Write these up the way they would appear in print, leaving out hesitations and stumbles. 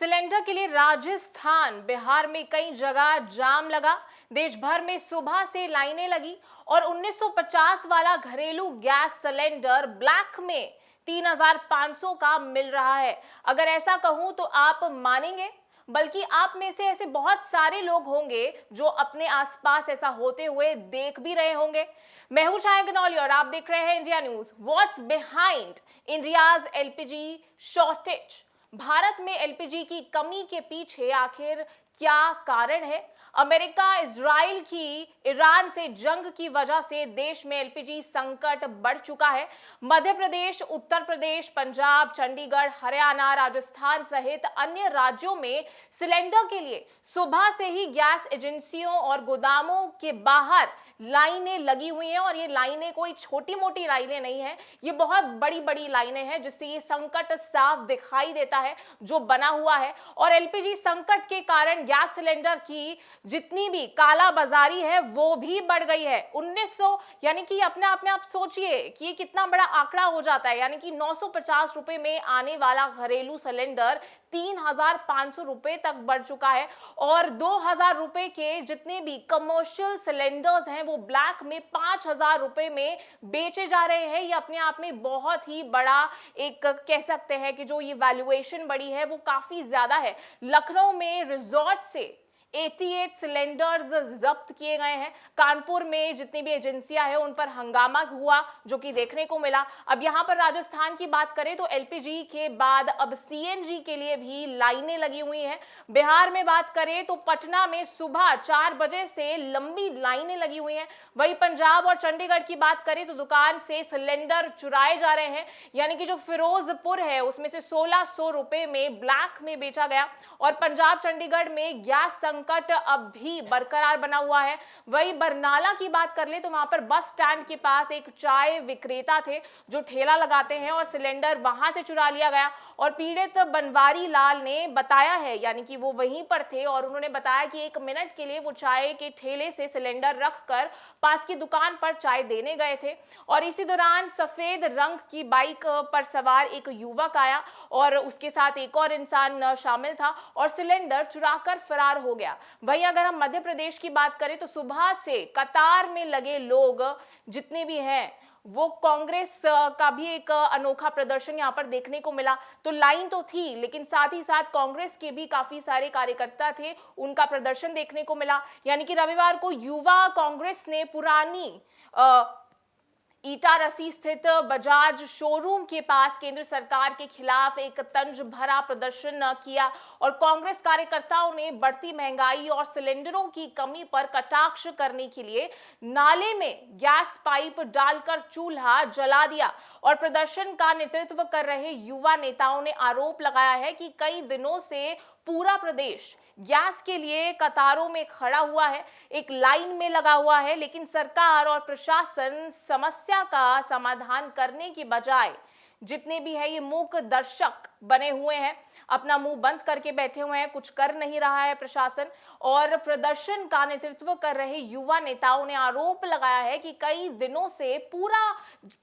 Cylinder के लिए राजस्थान, बिहार में कई जगह जाम लगा। देश भर में सुबह से लाइनें लगी और 1950 वाला घरेलू गैस सिलेंडर ब्लैक में 3500 का मिल रहा है। अगर ऐसा कहूं तो आप मानेंगे, बल्कि आप में से ऐसे बहुत सारे लोग होंगे जो अपने आसपास ऐसा होते हुए देख भी रहे होंगे। मैं हूं छाया गनौली और आप देख रहे हैं India news. What's behind India's LPG shortage? Bharat में एलपीजी की कमी के पीछे आखिर क्या कारण है? अमेरिका, इजराइल की ईरान से जंग की वजह से देश में एलपीजी संकट बढ़ चुका है। मध्य प्रदेश, उत्तर प्रदेश, पंजाब, चंडीगढ़, हरियाणा, राजस्थान सहित अन्य राज्यों में सिलेंडर के लिए सुबह से ही गैस एजेंसियों और गोदामों के बाहर लाइनें लगी हुई हैं। और ये लाइनें कोई छोटी मोटी लाइनें नहीं है, ये बहुत बड़ी बड़ी लाइनें हैं, जिससे ये संकट साफ दिखाई देता है जो बना हुआ है। और एलपीजी संकट के कारण गैस सिलेंडर की जितनी भी काला बाजारी है वो भी बढ़ गई है। 1900 यानी कि अपने आप में आप सोचिए कि ये कितना बड़ा आंकड़ा हो जाता है। यानी कि 950 रुपए में आने वाला घरेलू सिलेंडर 3500 रुपए तक बढ़ चुका है। और 2000 रुपए के जितने भी कमर्शियल सिलेंडर्स हैं वो ब्लैक में 5000 रुपए में बेचे जा रहे हैं। ये अपने आप में बहुत ही बड़ा एक कह सकते हैं कि जो ये वैल्यूएशन बढ़ी है वो काफी ज्यादा है। लखनऊ में रिजॉर्ट से 88 सिलेंडर्स जब्त किए गए हैं। कानपुर में जितनी भी एजेंसियां हैं उन पर हंगामा हुआ जो कि देखने को मिला। अब यहां पर राजस्थान की बात करें तो एलपीजी के बाद अब सीएनजी के लिए भी लाइनें लगी हुई हैं। बिहार में बात करें तो पटना में सुबह 4 बजे से लंबी लाइनें लगी हुई हैं। वहीं पंजाब और चंडीगढ़ की बात करें तो दुकान से सिलेंडर चुराए जा रहे हैं। यानी कि जो फिरोजपुर है उसमें से 1600 रुपए में ब्लैक में बेचा गया। और पंजाब चंडीगढ़ में गैस संकट अब भी बरकरार बना हुआ है। वही बरनाला की बात कर ले तो वहां पर बस स्टैंड के पास एक चाय विक्रेता थे जो ठेला लगाते हैं और सिलेंडर वहां से चुरा लिया गया। और पीड़ित बनवारी लाल ने बताया है, यानी कि वो वहीं पर थे और उन्होंने बताया कि 1 मिनट के लिए वो चाय के ठेले से सिलेंडर रखकर पास की दुकान पर चाय देने गए थे। और इसी दौरान सफेद रंग की बाइक पर सवार एक युवक आया और उसके साथ एक और इंसान शामिल था और सिलेंडर चुराकर फरार हो गया। वहीं अगर हम मध्य प्रदेश की बात करें तो सुबह से कतार में लगे लोग जितने भी हैं वो कांग्रेस का भी एक अनोखा प्रदर्शन यहां पर देखने को मिला। तो लाइन तो थी लेकिन साथ ही साथ कांग्रेस के भी काफी सारे कार्यकर्ता थे, उनका प्रदर्शन देखने को मिला। यानी कि रविवार को युवा कांग्रेस ने पुरानी इटारसी स्थित बजाज शोरूम के पास केंद्र सरकार के खिलाफ एक तंज भरा प्रदर्शन किया। और कांग्रेस कार्यकर्ताओं ने बढ़ती महंगाई और सिलेंडरों की कमी पर कटाक्ष करने के लिए नाले में गैस पाइप डालकर चूल्हा जला दिया। और प्रदर्शन का नेतृत्व कर रहे युवा नेताओं ने आरोप लगाया है कि कई दिनों से पूरा प्रदेश गैस के लिए कतारों में खड़ा हुआ है, एक लाइन में लगा हुआ है, लेकिन सरकार और प्रशासन समस्या का समाधान करने की बजाय जितने भी है ये मूक दर्शक बने हुए हैं, अपना मुंह बंद करके बैठे हुए हैं, कुछ कर नहीं रहा है प्रशासन। और प्रदर्शन का नेतृत्व कर रहे युवा नेताओं ने आरोप लगाया है कि कई दिनों से पूरा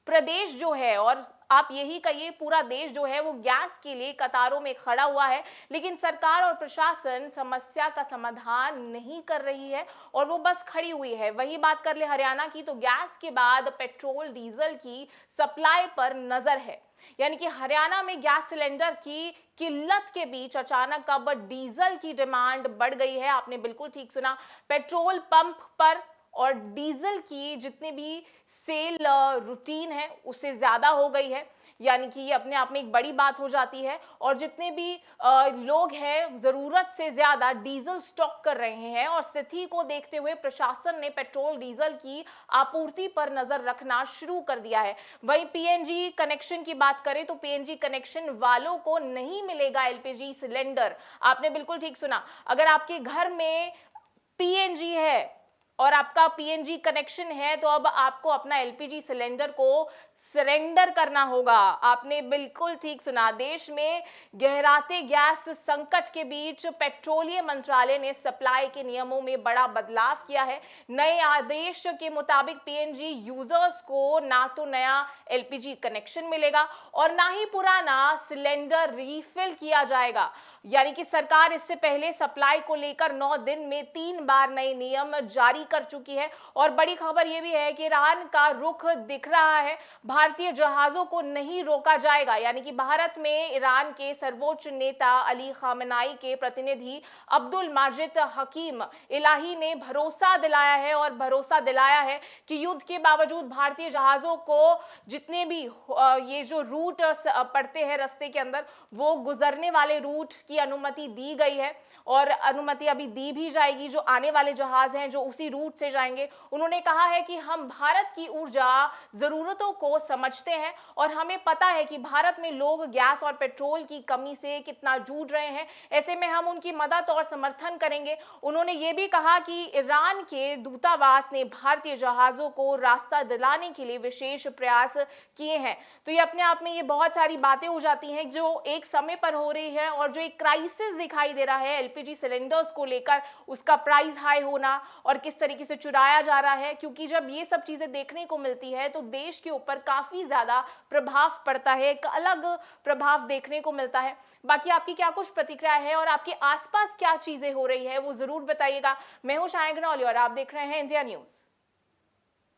प्रदेश जो है, और आप यही कहिए पूरा देश जो है वो गैस के लिए कतारों में खड़ा हुआ है, लेकिन सरकार और प्रशासन समस्या का समाधान नहीं कर रही है और वो बस खड़ी हुई है। वही बात कर ले हरियाणा की तो गैस के बाद पेट्रोल डीजल की सप्लाई पर नजर है। यानी कि हरियाणा में गैस सिलेंडर की किल्लत के बीच अचानक अब डीजल की डिमांड बढ़ गई है। आपने बिल्कुल ठीक सुना, पेट्रोल पंप पर और डीजल की जितनी भी सेल रूटीन है उससे ज्यादा हो गई है। यानी कि ये अपने आप में एक बड़ी बात हो जाती है। और जितने भी लोग हैं जरूरत से ज्यादा डीजल स्टॉक कर रहे हैं और स्थिति को देखते हुए प्रशासन ने पेट्रोल डीजल की आपूर्ति पर नजर रखना शुरू कर दिया है। वहीं पीएनजी कनेक्शन की बात करें तो पीएनजी कनेक्शन वालों को नहीं मिलेगा एलपीजी सिलेंडर। आपने बिल्कुल ठीक सुना, अगर आपके घर में पीएनजी है और आपका पीएनजी कनेक्शन है तो अब आपको अपना एलपीजी सिलेंडर को सरेंडर करना होगा। आपने बिल्कुल ठीक सुना। देश में गहराते गैस संकट के बीच पेट्रोलियम मंत्रालय ने सप्लाई के नियमों में बड़ा बदलाव किया है। नए आदेश के मुताबिक पीएनजी यूजर्स को ना तो नया एलपीजी कनेक्शन मिलेगा और ना ही पुराना सिलेंडर रीफिल किया जाएगा। यानी कि सरकार इससे पहले सप्लाई को लेकर 9 दिन में 3 बार नए नियम जारी कर चुकी है। और बड़ी खबर यह भी है कि ईरान का रुख दिख रहा है। भारतीय जहाजों को नहीं रोका जाएगा। यानी कि भारत में ईरान के सर्वोच्च नेता अली खामेनी के प्रतिनिधि अब्दुल माजिद हकीम इलाही ने भरोसा दिलाया है और भरोसा दिलाया है कि युद्ध के बावजूद भारतीय जहाजों को जितने भी ये जो रूट पड़ते हैं रास्ते के अंदर, वो गुजरने वाले रूट की अनुमति दी गई है और अनुमति अभी दी भी जाएगी। जो आने वाले जहाज हैं जो उसी रूट से जाएंगे, उन्होंने कहा है कि हम भारत की ऊर्जा जरूरतों को समझते हैं और हमें पता है कि भारत में लोग गैस और पेट्रोल की कमी से कितना जूझ रहे हैं। ऐसे में हम उनकी मदद और समर्थन करेंगे। उन्होंने ये भी कहा कि ईरान के दूतावास ने भारतीय जहाजों को रास्ता दिलाने के लिए विशेष प्रयास किए हैं। तो ये अपने आप में ये बहुत सारी बातें हो जाती हैं जो एक समय पर हो रही है और जो एक क्राइसिस दिखाई दे रहा है एलपीजी सिलेंडर्स को लेकर, उसका प्राइस हाई होना और किस तरीके से चुराया जा रहा है। क्योंकि जब ये सब चीजें देखने को मिलती है तो देश के ऊपर काफी ज्यादा प्रभाव पड़ता है, एक अलग प्रभाव देखने को मिलता है। बाकी आपकी क्या कुछ प्रतिक्रिया है और आपके आसपास क्या चीजें हो रही है वो जरूर बताइएगा। मैं हूं शायगनौली और आप देख रहे हैं इंडिया न्यूज।